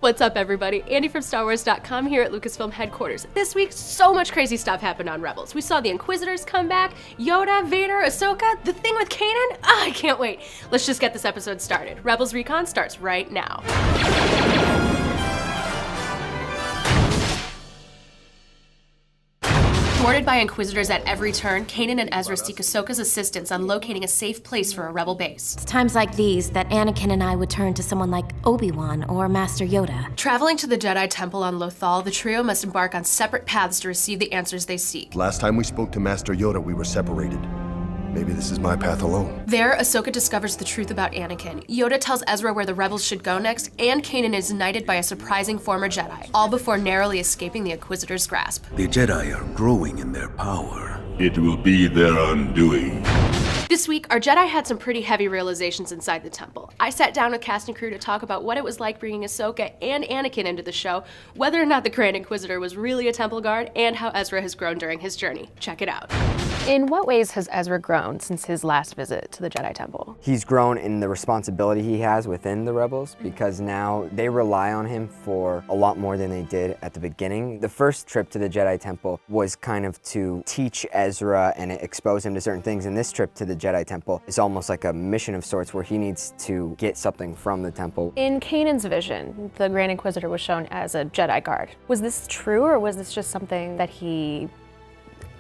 What's up, everybody? Andy from StarWars.com here at Lucasfilm headquarters. This week, so much crazy stuff happened on Rebels. We saw the Inquisitors come back, Yoda, Vader, Ahsoka, the thing with Kanan. I can't wait. Let's just get this episode started. Rebels Recon starts right now. Thwarted by Inquisitors at every turn, Kanan and Ezra seek Ahsoka's assistance on locating a safe place for a Rebel base. It's times like these that Anakin and I would turn to someone like Obi-Wan or Master Yoda. Traveling to the Jedi Temple on Lothal, the trio must embark on separate paths to receive the answers they seek. Last time we spoke to Master Yoda, we were separated. Maybe this is my path alone. There, Ahsoka discovers the truth about Anakin. Yoda tells Ezra where the rebels should go next, and Kanan is knighted by a surprising former Jedi, all before narrowly escaping the Inquisitor's grasp. The Jedi are growing in their power. It will be their undoing. This week, our Jedi had some pretty heavy realizations inside the temple. I sat down with cast and crew to talk about what it was like bringing Ahsoka and Anakin into the show, whether or not the Grand Inquisitor was really a temple guard, and how Ezra has grown during his journey. Check it out. In what ways has Ezra grown since his last visit to the Jedi Temple? He's grown in the responsibility he has within the Rebels, because now they rely on him for a lot more than they did at the beginning. The first trip to the Jedi Temple was kind of to teach Ezra and expose him to certain things, and this trip to the Jedi Temple is almost like a mission of sorts where he needs to get something from the temple. In Kanan's vision, the Grand Inquisitor was shown as a Jedi guard. Was this true, or was this just something that he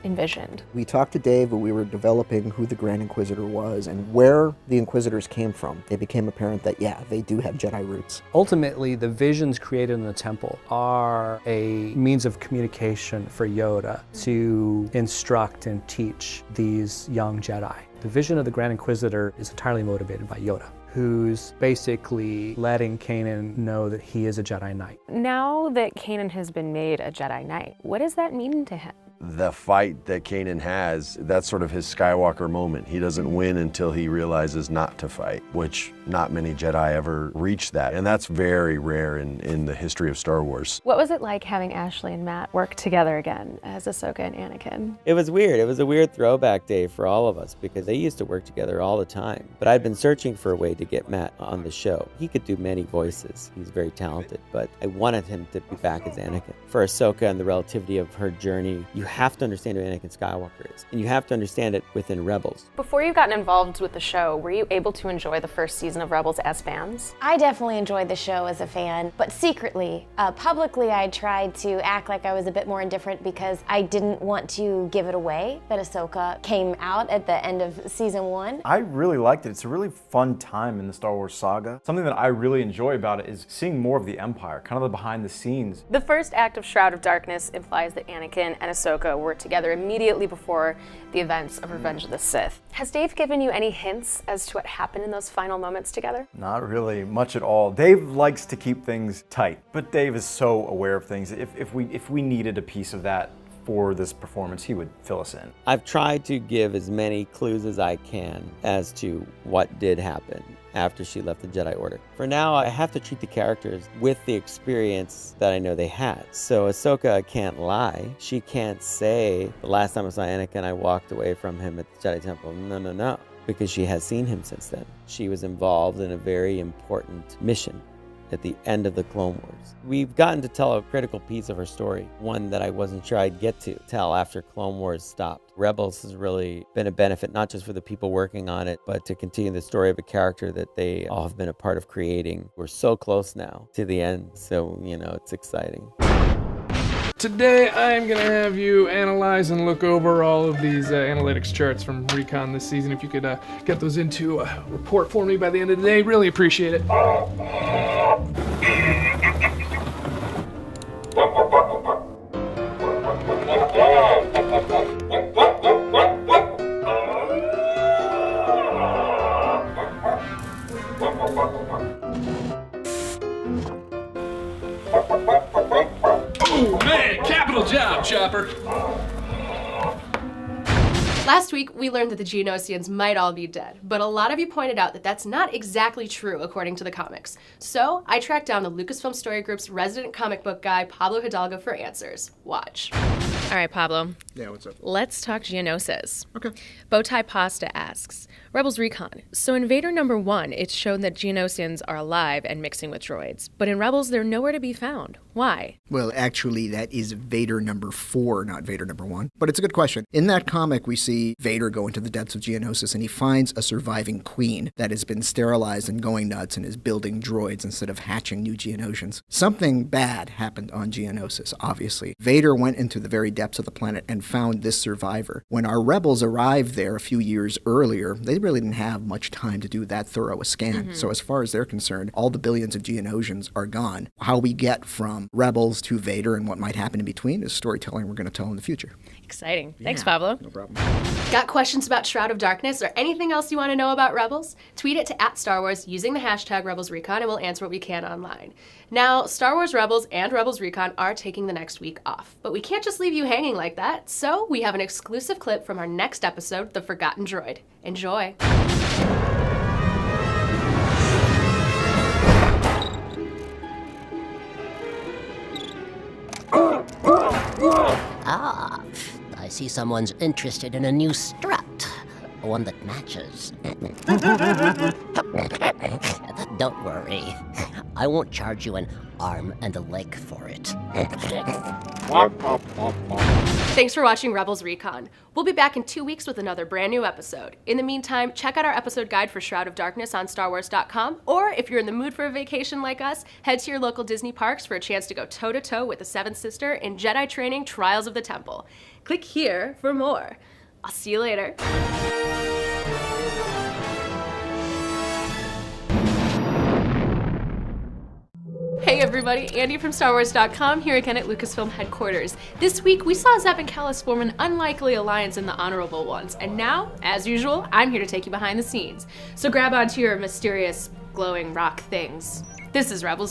envisioned? We talked to Dave, but we were developing who the Grand Inquisitor was and where the Inquisitors came from. It became apparent that, yeah, they do have Jedi roots. Ultimately, the visions created in the temple are a means of communication for Yoda to instruct and teach these young Jedi. The vision of the Grand Inquisitor is entirely motivated by Yoda, who's basically letting Kanan know that he is a Jedi Knight. Now that Kanan has been made a Jedi Knight, what does that mean to him? The fight that Kanan has, that's sort of his Skywalker moment. He doesn't win until he realizes not to fight, which not many Jedi ever reach that. And that's very rare in the history of Star Wars. What was it like having Ashley and Matt work together again as Ahsoka and Anakin? It was weird. It was a weird throwback day for all of us because they used to work together all the time. But I'd been searching for a way to get Matt on the show. He could do many voices. He's very talented, but I wanted him to be back as Anakin. For Ahsoka and the relativity of her journey, you have to understand who Anakin Skywalker is, and you have to understand it within Rebels. Before you've gotten involved with the show, were you able to enjoy the first season of Rebels as fans? I definitely enjoyed the show as a fan, but secretly, publicly I tried to act like I was a bit more indifferent because I didn't want to give it away that Ahsoka came out at the end of season 1. I really liked it. It's a really fun time in the Star Wars saga. Something that I really enjoy about it is seeing more of the Empire, kind of the behind the scenes. The first act of Shroud of Darkness implies that Anakin and Ahsoka were together immediately before the events of Revenge of the Sith. Has Dave given you any hints as to what happened in those final moments together? Not really much at all. Dave likes to keep things tight, but Dave is so aware of things. If we needed a piece of that for this performance, he would fill us in. I've tried to give as many clues as I can as to what did happen after she left the Jedi Order. For now, I have to treat the characters with the experience that I know they had. So Ahsoka can't lie. She can't say, the last time I saw Anakin, I walked away from him at the Jedi Temple. No. Because she has seen him since then. She was involved in a very important mission at the end of the Clone Wars. We've gotten to tell a critical piece of her story, one that I wasn't sure I'd get to tell after Clone Wars stopped. Rebels has really been a benefit, not just for the people working on it, but to continue the story of a character that they all have been a part of creating. We're so close now to the end, so, it's exciting. Today, I'm going to have you analyze and look over all of these analytics charts from Recon this season. If you could get those into a report for me by the end of the day, really appreciate it. Oh man, capital job, Chopper! Last week, we learned that the Geonosians might all be dead, but a lot of you pointed out that that's not exactly true according to the comics. So I tracked down the Lucasfilm Story Group's resident comic book guy, Pablo Hidalgo, for answers. Watch. All right, Pablo. Yeah, what's up? Let's talk Geonosis. Okay. Bowtie Pasta asks, Rebels Recon. So in Vader #1, it's shown that Geonosians are alive and mixing with droids. But in Rebels, they're nowhere to be found. Why? Well, actually, that is Vader #4, not Vader #1. But it's a good question. In that comic, we see Vader go into the depths of Geonosis, and he finds a surviving queen that has been sterilized and going nuts and is building droids instead of hatching new Geonosians. Something bad happened on Geonosis, obviously. Vader went into the very depths of the planet and found this survivor. When our rebels arrived there a few years earlier, they really didn't have much time to do that thorough a scan. So as far as they're concerned, all the billions of Geonosians are gone. How we get from Rebels to Vader and what might happen in between is storytelling we're going to tell in the future. Exciting. Thanks, Pablo. No problem. Got questions about Shroud of Darkness or anything else you want to know about Rebels? Tweet it to @StarWars using the hashtag RebelsRecon and we'll answer what we can online. Now, Star Wars Rebels and Rebels Recon are taking the next week off, but we can't just leave you hanging like that, so we have an exclusive clip from our next episode, The Forgotten Droid. Enjoy. Ah, I see someone's interested in a new strut. One that matches. Don't worry. I won't charge you an arm and a leg for it. Thanks for watching Rebels Recon. We'll be back in 2 weeks with another brand new episode. In the meantime, check out our episode guide for Shroud of Darkness on StarWars.com, or if you're in the mood for a vacation like us, head to your local Disney parks for a chance to go toe-to-toe with the Seventh Sister in Jedi Training Trials of the Temple. Click here for more. I'll see you later. Hey everybody, Andy from StarWars.com here again at Lucasfilm headquarters. This week we saw Zeb and Kellis form an unlikely alliance in the Honorable Ones, and now, as usual, I'm here to take you behind the scenes. So grab onto your mysterious glowing rock things. This is Rebels